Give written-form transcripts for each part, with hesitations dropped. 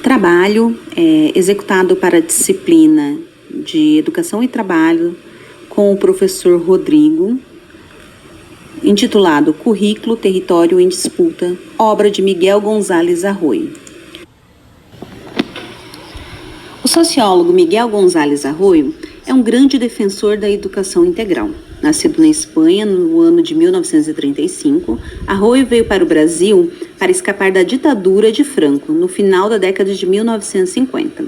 Trabalho executado para a disciplina de Educação e Trabalho com o professor Rodrigo, intitulado Currículo, Território em Disputa, obra de Miguel Gonzalez Arroyo. O sociólogo Miguel Gonzalez Arroyo é um grande defensor da educação integral. Nascido na Espanha no ano de 1935, Arroyo veio para o Brasil para escapar da ditadura de Franco, no final da década de 1950.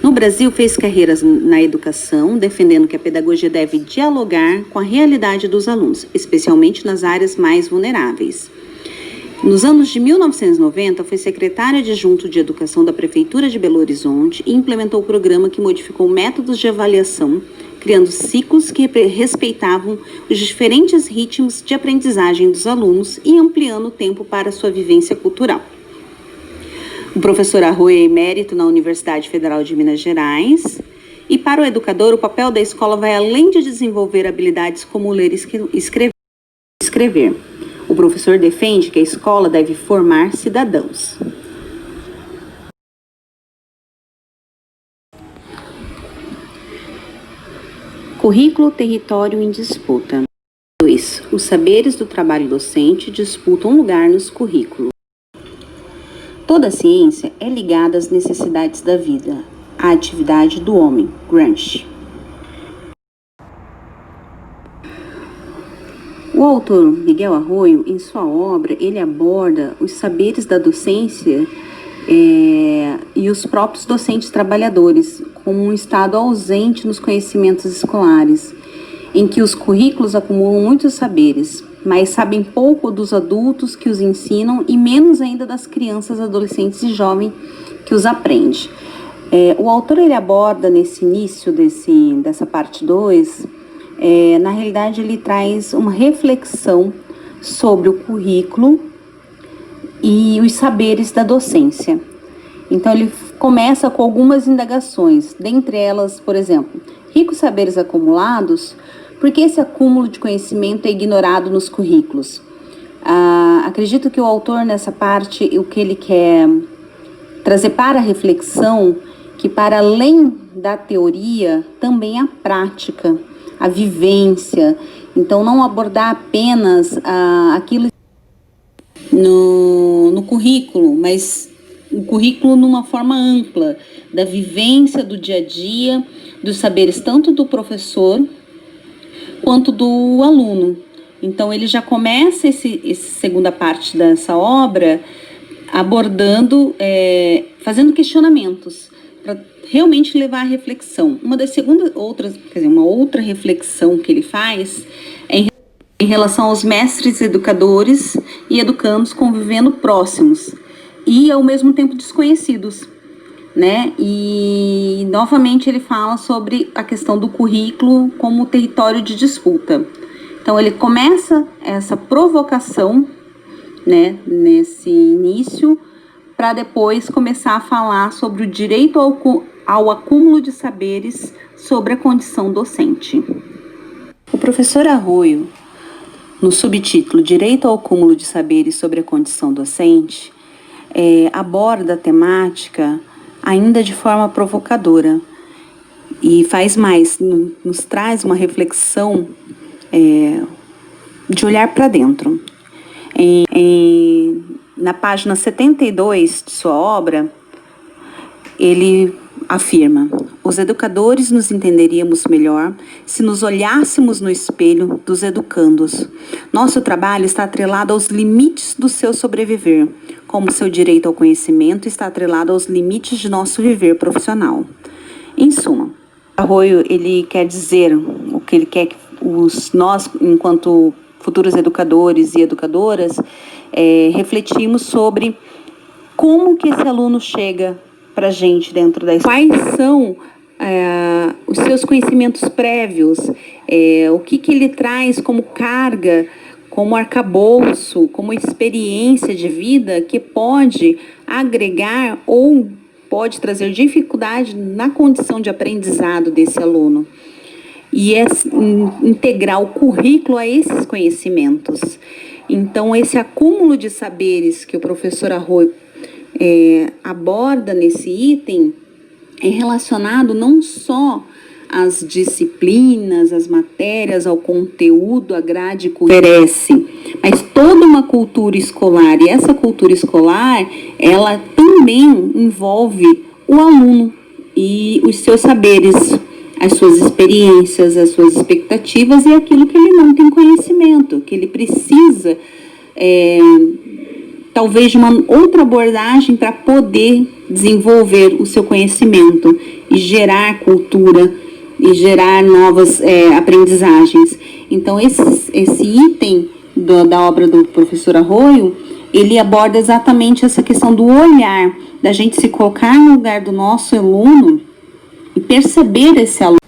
No Brasil, fez carreiras na educação, defendendo que a pedagogia deve dialogar com a realidade dos alunos, especialmente nas áreas mais vulneráveis. Nos anos de 1990, foi secretário adjunto de Educação da Prefeitura de Belo Horizonte e implementou o programa que modificou métodos de avaliação, criando ciclos que respeitavam os diferentes ritmos de aprendizagem dos alunos e ampliando o tempo para sua vivência cultural. O professor Arroyo é emérito na Universidade Federal de Minas Gerais e, para o educador, o papel da escola vai além de desenvolver habilidades como ler e escrever. O professor defende que a escola deve formar cidadãos. Currículo, território em disputa. 2. Os saberes do trabalho docente disputam lugar nos currículos. Toda ciência é ligada às necessidades da vida, à atividade do homem. Gramsci. O autor Miguel Arroyo, em sua obra, ele aborda os saberes da docência e os próprios docentes trabalhadores, como um estado ausente nos conhecimentos escolares, em que os currículos acumulam muitos saberes, mas sabem pouco dos adultos que os ensinam e menos ainda das crianças, adolescentes e jovens que os aprendem. O autor ele aborda nesse início dessa parte 2, na realidade ele traz uma reflexão sobre o currículo e os saberes da docência. Então ele começa com algumas indagações, dentre elas, por exemplo, ricos saberes acumulados. Por que esse acúmulo de conhecimento é ignorado nos currículos? Acredito que o autor, nessa parte, o que ele quer trazer para a reflexão, que para além da teoria, também a prática, a vivência. Então, não abordar apenas aquilo no currículo, mas o currículo numa forma ampla, da vivência do dia a dia, dos saberes tanto do professor quanto do aluno. Então ele já começa essa segunda parte dessa obra abordando, fazendo questionamentos para realmente levar à reflexão. Uma outra reflexão que ele faz é em relação aos mestres educadores e educandos convivendo próximos e ao mesmo tempo desconhecidos, né? E novamente ele fala sobre a questão do currículo como território de disputa. Então ele começa essa provocação, né, nesse início, para depois começar a falar sobre o direito ao acúmulo de saberes sobre a condição docente. O professor Arroyo, no subtítulo Direito ao acúmulo de saberes sobre a condição docente, aborda a temática ainda de forma provocadora e faz mais, nos traz uma reflexão de olhar para dentro. Na página 72 de sua obra, ele afirma: os educadores nos entenderíamos melhor se nos olhássemos no espelho dos educandos. Nosso trabalho está atrelado aos limites do seu sobreviver, como seu direito ao conhecimento está atrelado aos limites de nosso viver profissional. Em suma, Arroyo, ele quer dizer o que ele quer que nós, enquanto futuros educadores e educadoras, refletimos sobre como que esse aluno chega para a gente dentro da escola. Quais são os seus conhecimentos prévios, o que ele traz como carga, como arcabouço, como experiência de vida que pode agregar ou pode trazer dificuldade na condição de aprendizado desse aluno. E integrar o currículo a esses conhecimentos. Então, esse acúmulo de saberes que o professor Arroyo aborda nesse item é relacionado não só às disciplinas, às matérias, ao conteúdo, à grade que oferece, mas toda uma cultura escolar. E essa cultura escolar, ela também envolve o aluno e os seus saberes, as suas experiências, as suas expectativas e aquilo que ele não tem conhecimento, que ele precisa, talvez, de uma outra abordagem para poder desenvolver o seu conhecimento e gerar cultura e gerar novas aprendizagens. Então, esse item da obra do professor Arroio, ele aborda exatamente essa questão do olhar, da gente se colocar no lugar do nosso aluno e perceber esse aluno.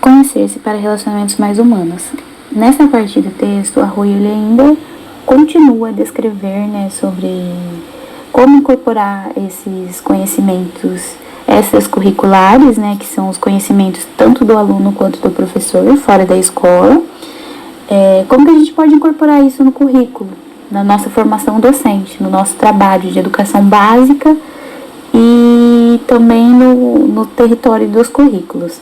Conhecer-se para relacionamentos mais humanos. Nessa parte do texto, Arroio ele ainda continua a descrever, né, sobre como incorporar esses conhecimentos extracurriculares, né, que são os conhecimentos tanto do aluno quanto do professor fora da escola. Como que a gente pode incorporar isso no currículo, na nossa formação docente, no nosso trabalho de educação básica e também no território dos currículos.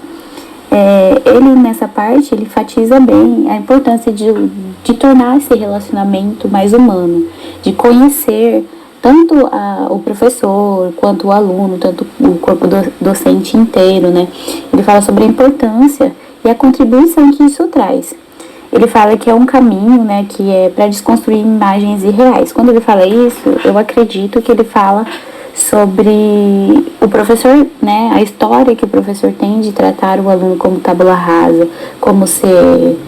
Ele, nessa parte, ele enfatiza bem a importância de tornar esse relacionamento mais humano, de conhecer tanto o professor, quanto o aluno, tanto o corpo docente inteiro, né? Ele fala sobre a importância e a contribuição que isso traz. Ele fala que é um caminho, né, que é para desconstruir imagens irreais. Quando ele fala isso, eu acredito que ele fala sobre o professor, né, a história que o professor tem de tratar o aluno como tábula rasa, como ser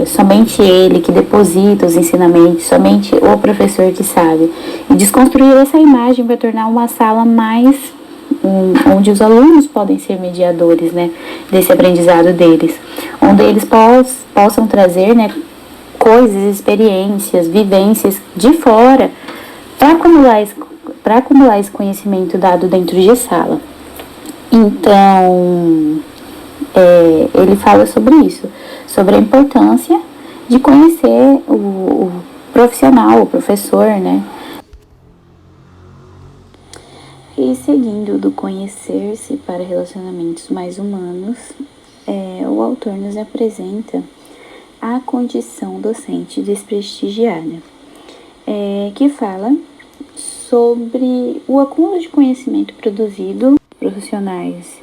somente ele que deposita os ensinamentos, somente o professor que sabe. E desconstruir essa imagem vai tornar uma sala mais onde os alunos podem ser mediadores, né, desse aprendizado deles, onde eles possam trazer, né, coisas, experiências, vivências de fora para acumular esse conhecimento dado dentro de sala. Então, ele fala sobre isso, sobre a importância de conhecer o profissional, o professor, né? E seguindo do conhecer-se para relacionamentos mais humanos, o autor nos apresenta a condição docente desprestigiada, que fala sobre o acúmulo de conhecimento produzido por profissionais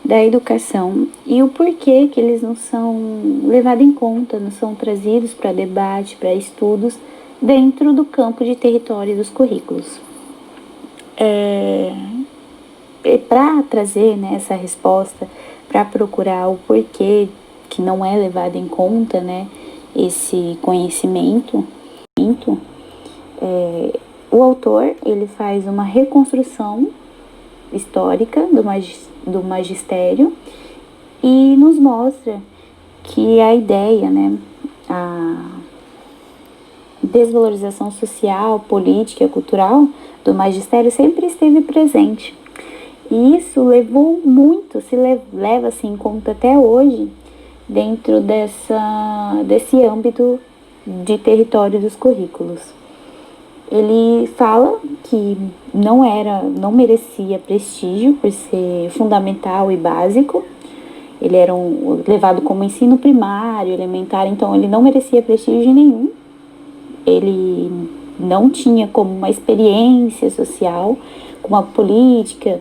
da educação e o porquê que eles não são levados em conta, não são trazidos para debate, para estudos dentro do campo de território dos currículos. Para trazer, né, essa resposta, para procurar o porquê que não é levado em conta, né, esse conhecimento, o autor ele faz uma reconstrução histórica do magistério e nos mostra que a ideia, né, a desvalorização social, política, cultural do magistério sempre esteve presente. E isso levou muito, se leva assim em conta até hoje, dentro desse âmbito de território dos currículos. Ele fala que não merecia prestígio por ser fundamental e básico. Ele era levado como ensino primário, elementar, então ele não merecia prestígio nenhum. Ele não tinha como uma experiência social, com uma política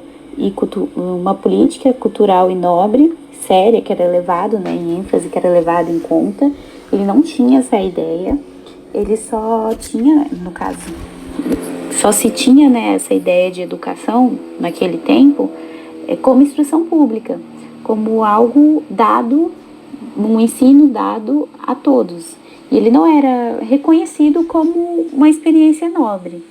cultural e nobre, séria, que era levado, né, em ênfase, que era levado em conta. Ele não tinha essa ideia. Ele só tinha, no caso, só se tinha, né, essa ideia de educação naquele tempo como instrução pública, como algo dado, um ensino dado a todos. E ele não era reconhecido como uma experiência nobre.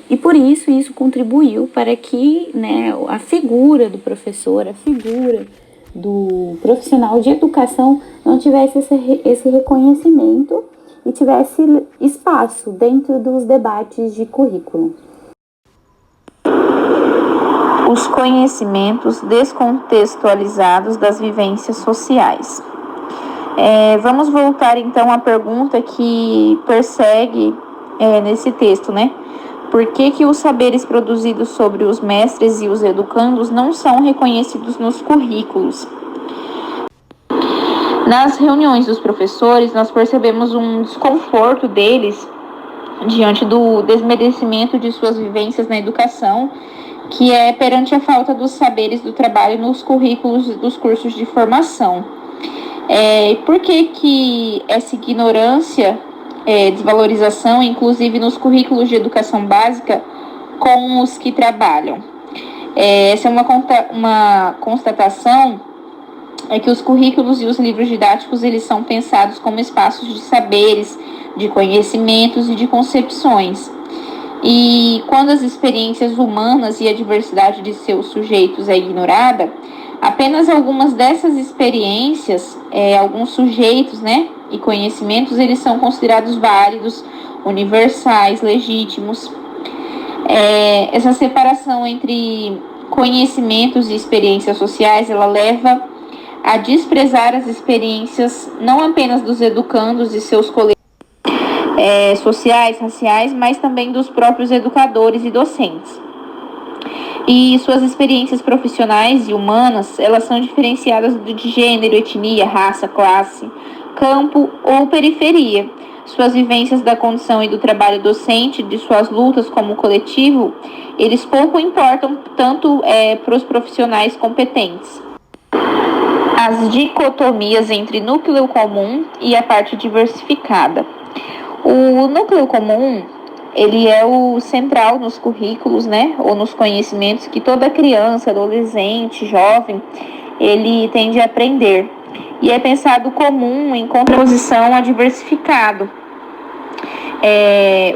E por isso contribuiu para que, né, a figura do professor, a figura do profissional de educação não tivesse esse reconhecimento e tivesse espaço dentro dos debates de currículo. Os conhecimentos descontextualizados das vivências sociais. Vamos voltar então à pergunta que persegue nesse texto, né? Por que os saberes produzidos sobre os mestres e os educandos não são reconhecidos nos currículos? Nas reuniões dos professores, nós percebemos um desconforto deles diante do desmerecimento de suas vivências na educação, que é perante a falta dos saberes do trabalho nos currículos dos cursos de formação. Por que essa ignorância, desvalorização, inclusive nos currículos de educação básica, com os que trabalham? Essa é uma constatação, que os currículos e os livros didáticos eles são pensados como espaços de saberes, de conhecimentos e de concepções. E quando as experiências humanas e a diversidade de seus sujeitos é ignorada, apenas algumas dessas experiências, alguns sujeitos, e conhecimentos, eles são considerados válidos, universais, legítimos. Essa separação entre conhecimentos e experiências sociais, ela leva a desprezar as experiências não apenas dos educandos e seus colegas sociais, raciais, mas também dos próprios educadores e docentes. E suas experiências profissionais e humanas, elas são diferenciadas de gênero, etnia, raça, classe, campo ou periferia. Suas vivências da condição e do trabalho docente, de suas lutas como coletivo, eles pouco importam tanto para os profissionais competentes. As dicotomias entre núcleo comum e a parte diversificada. O núcleo comum, ele é o central nos currículos, ou nos conhecimentos que toda criança, adolescente, jovem, ele tende a aprender. E é pensado comum em contraposição a diversificado.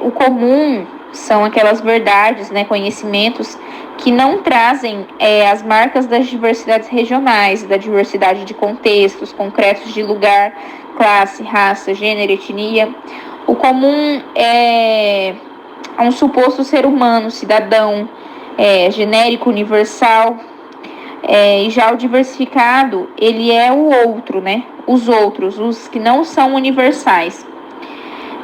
O comum são aquelas verdades, conhecimentos que não trazem as marcas das diversidades regionais, da diversidade de contextos concretos de lugar, classe, raça, gênero, etnia. O comum é um suposto ser humano, cidadão, genérico, universal. E já o diversificado, ele é o outro, os outros, os que não são universais.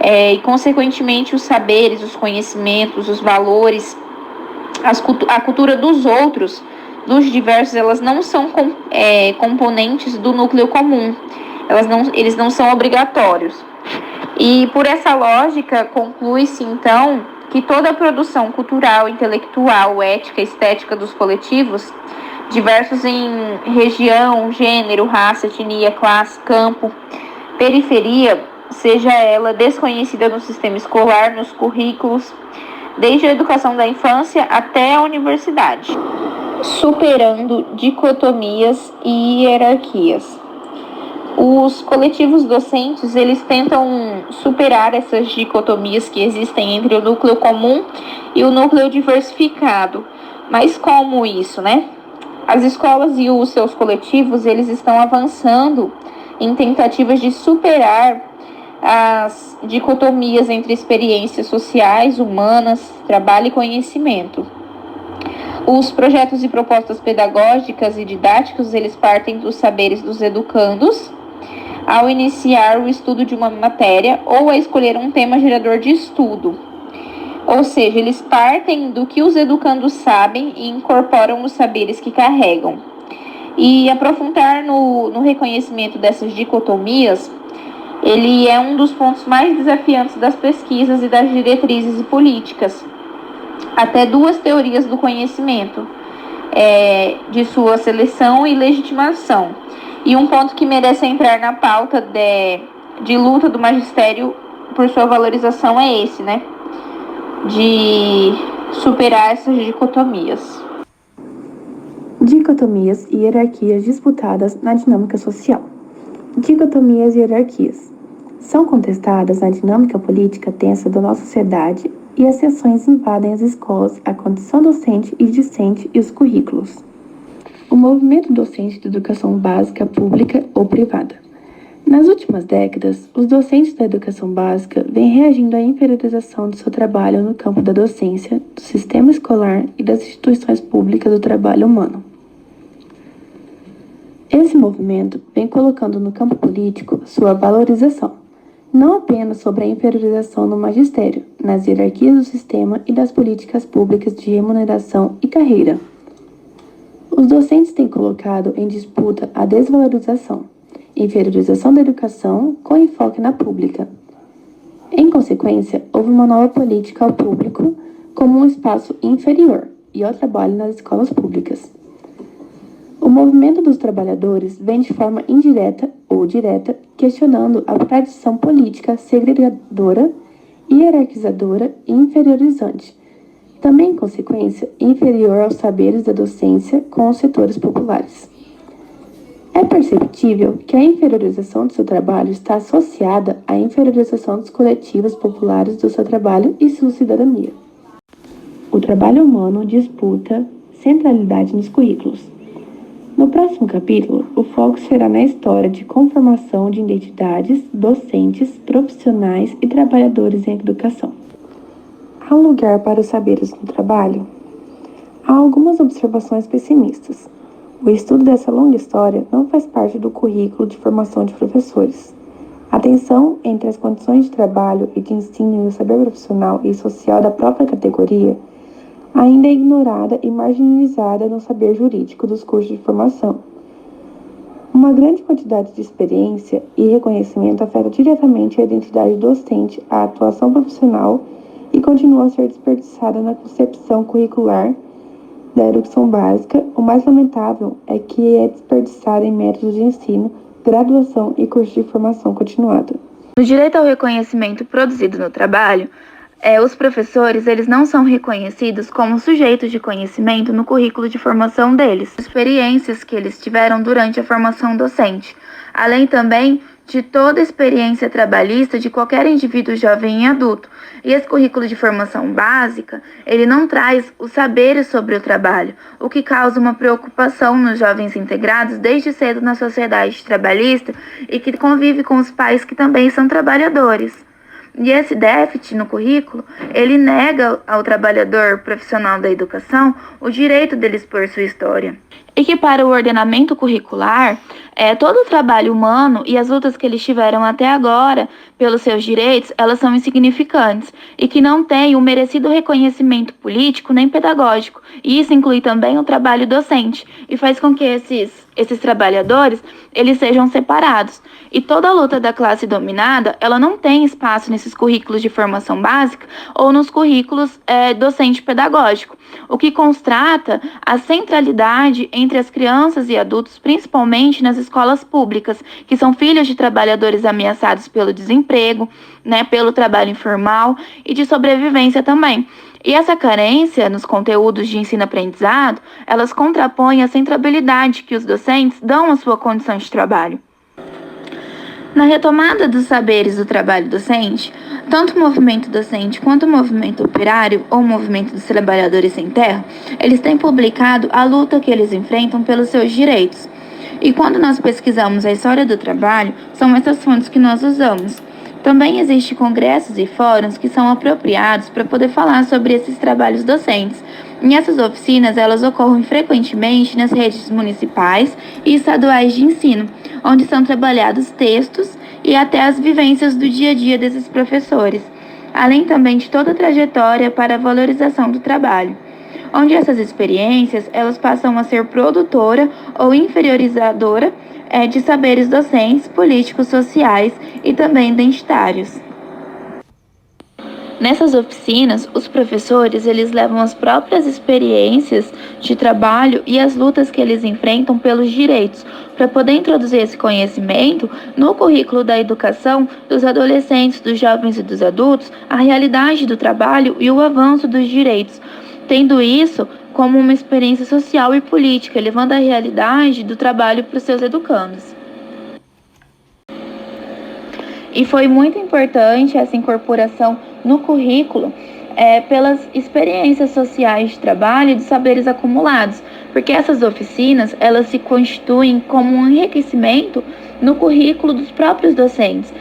E, consequentemente, os saberes, os conhecimentos, os valores, a cultura dos outros, dos diversos, elas não são componentes do núcleo comum. Eles não são obrigatórios. E por essa lógica, conclui-se, então, que toda a produção cultural, intelectual, ética, estética dos coletivos, diversos em região, gênero, raça, etnia, classe, campo, periferia, seja ela desconhecida no sistema escolar, nos currículos, desde a educação da infância até a universidade, superando dicotomias e hierarquias. Os coletivos docentes, eles tentam superar essas dicotomias que existem entre o núcleo comum e o núcleo diversificado. Mas como isso, As escolas e os seus coletivos, eles estão avançando em tentativas de superar as dicotomias entre experiências sociais, humanas, trabalho e conhecimento. Os projetos e propostas pedagógicas e didáticos, eles partem dos saberes dos educandos ao iniciar o estudo de uma matéria ou a escolher um tema gerador de estudo. Ou seja, eles partem do que os educandos sabem e incorporam os saberes que carregam. E aprofundar no reconhecimento dessas dicotomias, ele é um dos pontos mais desafiantes das pesquisas e das diretrizes e políticas. Até duas teorias do conhecimento, de sua seleção e legitimação. E um ponto que merece entrar na pauta de luta do magistério por sua valorização é esse, de superar essas dicotomias. Dicotomias e hierarquias disputadas na dinâmica social. Dicotomias e hierarquias são contestadas na dinâmica política tensa da nossa sociedade e as seções invadem as escolas, a condição docente e discente e os currículos. O movimento docente de educação básica pública ou privada. Nas últimas décadas, os docentes da educação básica vêm reagindo à inferiorização do seu trabalho no campo da docência, do sistema escolar e das instituições públicas do trabalho humano. Esse movimento vem colocando no campo político sua valorização, não apenas sobre a inferiorização do magistério, nas hierarquias do sistema e das políticas públicas de remuneração e carreira. Os docentes têm colocado em disputa a desvalorização, inferiorização da educação com enfoque na pública. Em consequência, houve uma nova política ao público como um espaço inferior e ao trabalho nas escolas públicas. O movimento dos trabalhadores vem de forma indireta ou direta questionando a tradição política segregadora, hierarquizadora e inferiorizante, também, em consequência, inferior aos saberes da docência com os setores populares. É perceptível que a inferiorização do seu trabalho está associada à inferiorização dos coletivos populares do seu trabalho e sua cidadania. O trabalho humano disputa centralidade nos currículos. No próximo capítulo, o foco será na história de conformação de identidades, docentes, profissionais e trabalhadores em educação. Há lugar para os saberes no trabalho? Há algumas observações pessimistas. O estudo dessa longa história não faz parte do currículo de formação de professores. A tensão entre as condições de trabalho e de ensino e o saber profissional e social da própria categoria ainda é ignorada e marginalizada no saber jurídico dos cursos de formação. Uma grande quantidade de experiência e reconhecimento afeta diretamente a identidade docente, a atuação profissional e continua a ser desperdiçada na concepção curricular da educação básica. O mais lamentável é que é desperdiçada em métodos de ensino, graduação e curso de formação continuada. No direito ao reconhecimento produzido no trabalho, os professores eles não são reconhecidos como sujeitos de conhecimento no currículo de formação deles, experiências que eles tiveram durante a formação docente, além também de toda a experiência trabalhista de qualquer indivíduo jovem e adulto. E esse currículo de formação básica, ele não traz os saberes sobre o trabalho, o que causa uma preocupação nos jovens integrados desde cedo na sociedade trabalhista e que convive com os pais que também são trabalhadores. E esse déficit no currículo, ele nega ao trabalhador profissional da educação o direito dele expor sua história. E que para o ordenamento curricular, todo o trabalho humano e as lutas que eles tiveram até agora pelos seus direitos, elas são insignificantes e que não têm o merecido reconhecimento político nem pedagógico. E isso inclui também o trabalho docente e faz com que esses trabalhadores, eles sejam separados. E toda a luta da classe dominada, ela não tem espaço nesses currículos de formação básica ou nos currículos docente-pedagógico, o que constata a centralidade entre as crianças e adultos, principalmente nas escolas públicas, que são filhos de trabalhadores ameaçados pelo desemprego, pelo trabalho informal e de sobrevivência também. E essa carência nos conteúdos de ensino-aprendizado, elas contrapõem a centralidade que os docentes dão à sua condição de trabalho. Na retomada dos saberes do trabalho docente, tanto o movimento docente quanto o movimento operário ou o movimento dos trabalhadores sem terra, eles têm publicado a luta que eles enfrentam pelos seus direitos. E quando nós pesquisamos a história do trabalho, são essas fontes que nós usamos. Também existem congressos e fóruns que são apropriados para poder falar sobre esses trabalhos docentes. E essas oficinas, elas ocorrem frequentemente nas redes municipais e estaduais de ensino, onde são trabalhados textos e até as vivências do dia a dia desses professores, além também de toda a trajetória para a valorização do trabalho, onde essas experiências, elas passam a ser produtora ou inferiorizadora de saberes docentes, políticos, sociais e também identitários. Nessas oficinas, os professores eles levam as próprias experiências de trabalho e as lutas que eles enfrentam pelos direitos, para poder introduzir esse conhecimento no currículo da educação dos adolescentes, dos jovens e dos adultos, a realidade do trabalho e o avanço dos direitos, tendo isso como uma experiência social e política, levando a realidade do trabalho para os seus educandos. E foi muito importante essa incorporação no currículo pelas experiências sociais de trabalho e de saberes acumulados, porque essas oficinas, elas se constituem como um enriquecimento no currículo dos próprios docentes,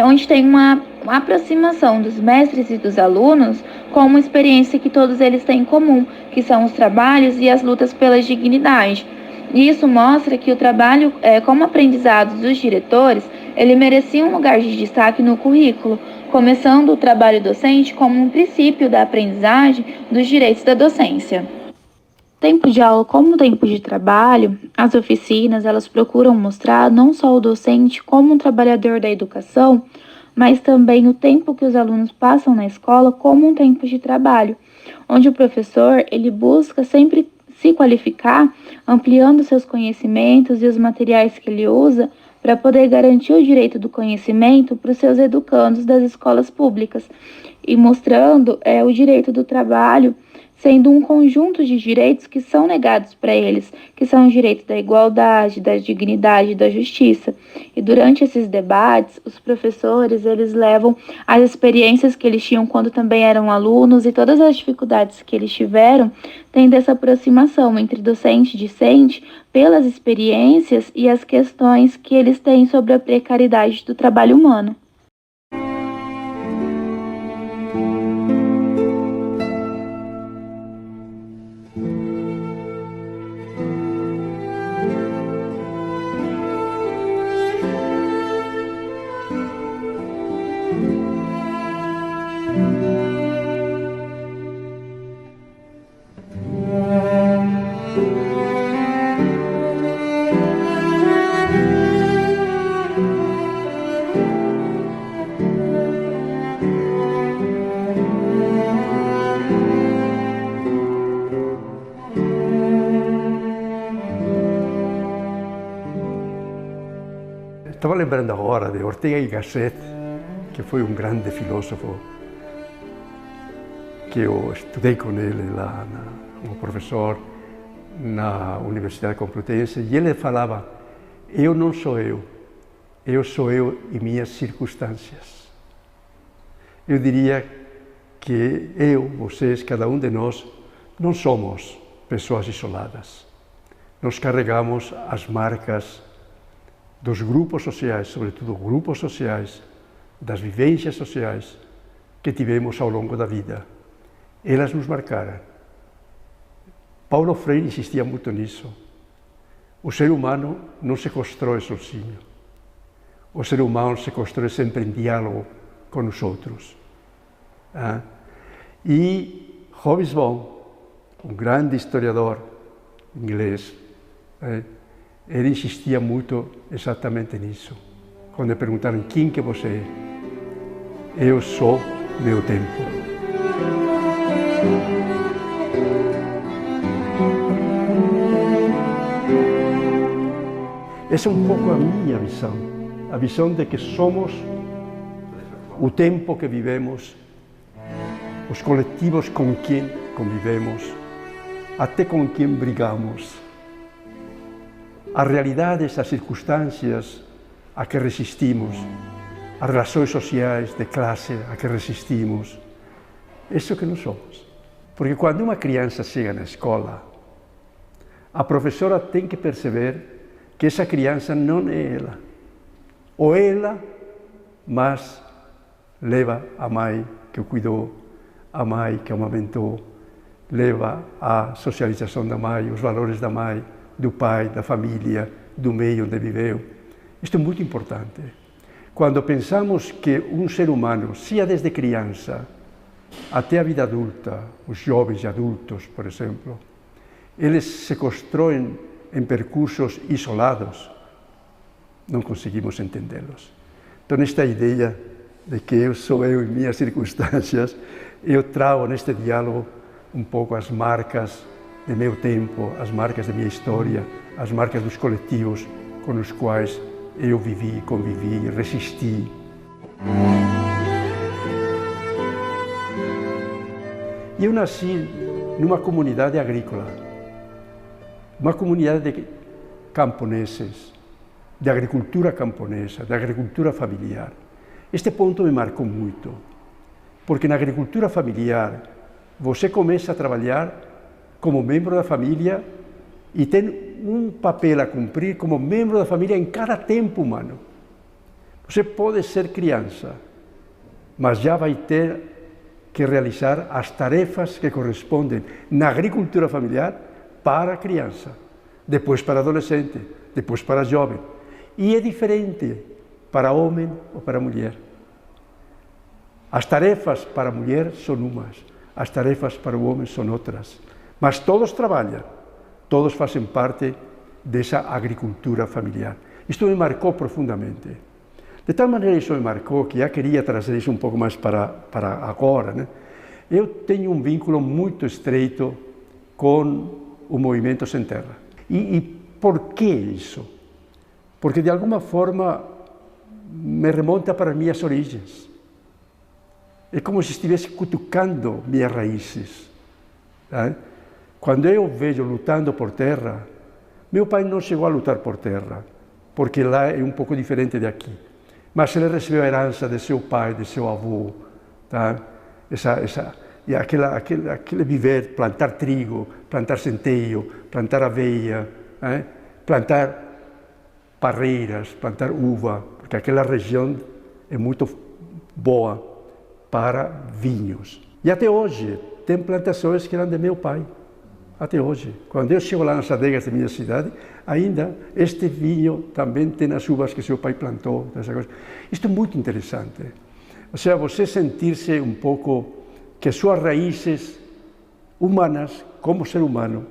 onde tem uma aproximação dos mestres e dos alunos com uma experiência que todos eles têm em comum, que são os trabalhos e as lutas pela dignidade. E isso mostra que o trabalho como aprendizado dos diretores, ele merecia um lugar de destaque no currículo, começando o trabalho docente como um princípio da aprendizagem dos direitos da docência. Tempo de aula como tempo de trabalho, as oficinas elas procuram mostrar não só o docente como um trabalhador da educação, mas também o tempo que os alunos passam na escola como um tempo de trabalho, onde o professor ele busca sempre se qualificar, ampliando seus conhecimentos e os materiais que ele usa para poder garantir o direito do conhecimento para os seus educandos das escolas públicas e mostrando o direito do trabalho sendo um conjunto de direitos que são negados para eles, que são os direitos da igualdade, da dignidade e da justiça. E durante esses debates, os professores, eles levam as experiências que eles tinham quando também eram alunos e todas as dificuldades que eles tiveram, tendo essa aproximação entre docente e discente pelas experiências e as questões que eles têm sobre a precariedade do trabalho humano. Estava lembrando agora de Ortega y Gasset, que foi um grande filósofo, que eu estudei com ele lá como professor na Universidade Complutense, e ele falava: eu não sou eu sou eu e minhas circunstâncias. Eu diria que eu, vocês, cada um de nós, não somos pessoas isoladas. Nós carregamos as marcas dos grupos sociais, sobretudo grupos sociais, das vivências sociais que tivemos ao longo da vida. Elas nos marcaram. Paulo Freire insistia muito nisso. O ser humano não se constrói sozinho. O ser humano se constrói sempre em diálogo com os outros. E Hobsbawm, um grande historiador inglês, ele insistia muito exatamente nisso. Quando me perguntaram quem que você é, eu sou meu tempo. Essa é um pouco a minha visão, a visão de que somos o tempo que vivemos, os coletivos com quem convivemos, até com quem brigamos. As realidades, as circunstâncias a que resistimos, as relações sociais de classe a que resistimos, isso que nós somos. Porque quando uma criança chega na escola, a professora tem que perceber que essa criança não é ela. Ou ela, mas leva a mãe que o cuidou, a mãe que amamentou, leva a socialização da mãe, os valores da mãe, do pai, da família, do meio onde viveu. Isto é muito importante. Quando pensamos que um ser humano, seja desde criança até a vida adulta, os jovens e adultos, por exemplo, eles se constroem em percursos isolados, não conseguimos entendê-los. Então, esta ideia de que eu sou eu e minhas circunstâncias, eu trago neste diálogo um pouco as marcas de meu tempo, as marcas da minha história, as marcas dos coletivos com os quais eu vivi, convivi, resisti. E eu nasci numa comunidade agrícola, uma comunidade de camponeses, de agricultura camponesa, de agricultura familiar. Este ponto me marcou muito, porque na agricultura familiar você começa a trabalhar como membro da família e tem um papel a cumprir como membro da família em cada tempo humano. Você pode ser criança, mas já vai ter que realizar as tarefas que correspondem na agricultura familiar para a criança, depois para adolescente, depois para jovem. E é diferente para homem ou para mulher. As tarefas para a mulher são umas, as tarefas para o homem são outras. Mas todos trabalham, todos fazem parte dessa agricultura familiar. Isto me marcou profundamente. De tal maneira isso me marcou que já queria trazer isso um pouco mais para agora, né? Eu tenho um vínculo muito estreito com o movimento Sem Terra. E por que isso? Porque de alguma forma me remonta para minhas origens. É como se estivesse cutucando minhas raízes. Né? Quando eu vejo lutando por terra, meu pai não chegou a lutar por terra, porque lá é um pouco diferente de aqui. Mas ele recebeu a herança de seu pai, de seu avô, tá? E aquele viver, plantar trigo, plantar centeio, plantar aveia, né? Plantar parreiras, plantar uva, porque aquela região é muito boa para vinhos. E até hoje, tem plantações que eram de meu pai. Até hoje. Quando eu chego lá nas adegas da minha cidade, ainda este vinho também tem as uvas que seu pai plantou. Isto é muito interessante. Ou seja, você sentir-se um pouco que suas raízes humanas, como ser humano,